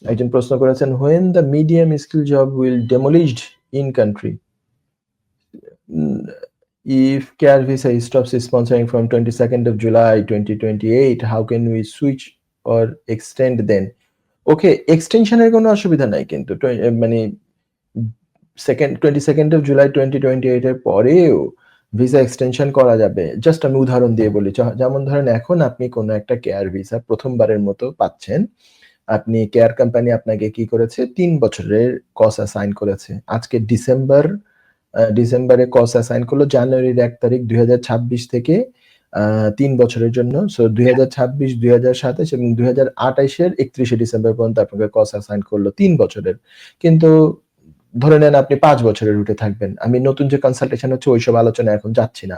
একজন প্রশ্ন করেছেন, when the medium skill job will demolished in country, if care visa stops sponsoring from 22nd of July 2028, how can we switch or extend then? ওকে, এক্সটেনশনের কোনো অসুবিধা নাই কিন্তু মানে 22nd of July 2028 এর পরেও ভিসা এক্সটেনশন করা যাবে। জাস্ট আমি উদাহরণ দিয়ে বলি, যেমন ধরেন এখন আপনি কোনো একটা কেয়ার ভিসা প্রথমবারের মতো পাচ্ছেন, আপনি কেয়ার কোম্পানি আপনাকে কি করেছে, 3 বছরের কস অ্যাসাইন করেছে। আজকে ডিসেম্বরে কস অ্যাসাইন করলো জানুয়ারির 1 তারিখ 2026 থেকে 3 বছরের জন্য। সো 2026, 2027 এবং 2028 এর 31শে ডিসেম্বর পর্যন্ত আপনাকে কস অ্যাসাইন করলো 3 বছরের। কিন্তু ধরে নেন আপনি 5 বছরের রুটে থাকবেন। আমি নতুন যে কনসালটেশন হচ্ছে ওইসব আলোচনায় এখন যাচ্ছি না।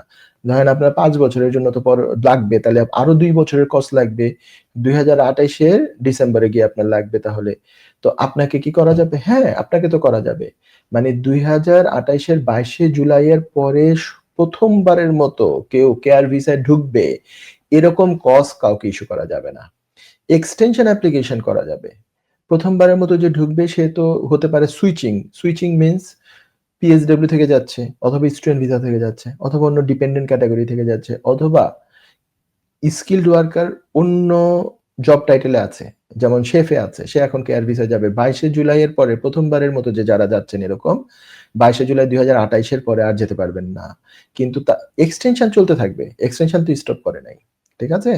ধরেন আপনার 5 বছরের জন্য তো লাগবে, তাহলে আরো 2 বছরের কস্ট লাগবে। 2028 এর ডিসেম্বরে গিয়ে আপনার লাগবে তাহলে। তো আপনাকে কি করা যাবে? হ্যাঁ, আপনাকে তো করা যাবে। মানে 2028 এর 22শে জুলাইয়ের পরে প্রথমবারের মতো কেউ কেয়ার ভিসায় ঢুকবে, এরকম কস্ট কাউকে ইস্যু করা যাবে না। এক্সটেনশন অ্যাপ্লিকেশন করা যাবে। প্রথমবারের মতো যে ঢুকবে সে তো হতে পারে সুইচিং মিন্স পিএসডব্লিউ থেকে যাচ্ছে, অথবা স্টুডেন্ট ভিসা থেকে যাচ্ছে, অথবা অন্য ডিপেন্ডেন্ট ক্যাটাগরি থেকে যাচ্ছে, অথবা স্কিলড ওয়ার্কার অন্য জব টাইটেলে আছে, যেমন শেফে আছে, সে এখন কেয়ার ভিসা যাবে। 22শে জুলাই এর পরে প্রথমবারের মতো যে যারা যাচ্ছেন এরকম 22শে জুলাই 2028 এর পরে আর যেতে পারবেন না। কিন্তু এক্সটেনশন চলতে থাকবে, এক্সটেনশন তো স্টপ করে নাই, ঠিক আছে?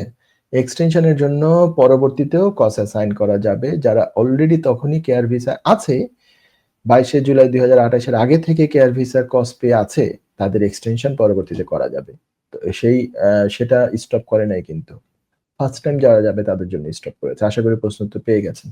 এক্সটেনশনের জন্য পরবর্তীতেও কস অ্যাসাইন করা যাবে। যারা অলরেডি তখনই কেয়ার ভিসা আছে, 22শে জুলাই 2028 এর আগে থেকে কেয়ার ভিসার কস পেয়ে আছে, তাদের এক্সটেনশন পরবর্তীতে করা যাবে। তো সেটা স্টপ করে নাই কিন্তু। ফার্স্ট টাইম যারা যাবে তাদের জন্য স্টপ করেছে। আশা করি প্রশ্ন উত্তর পেয়ে গেছেন।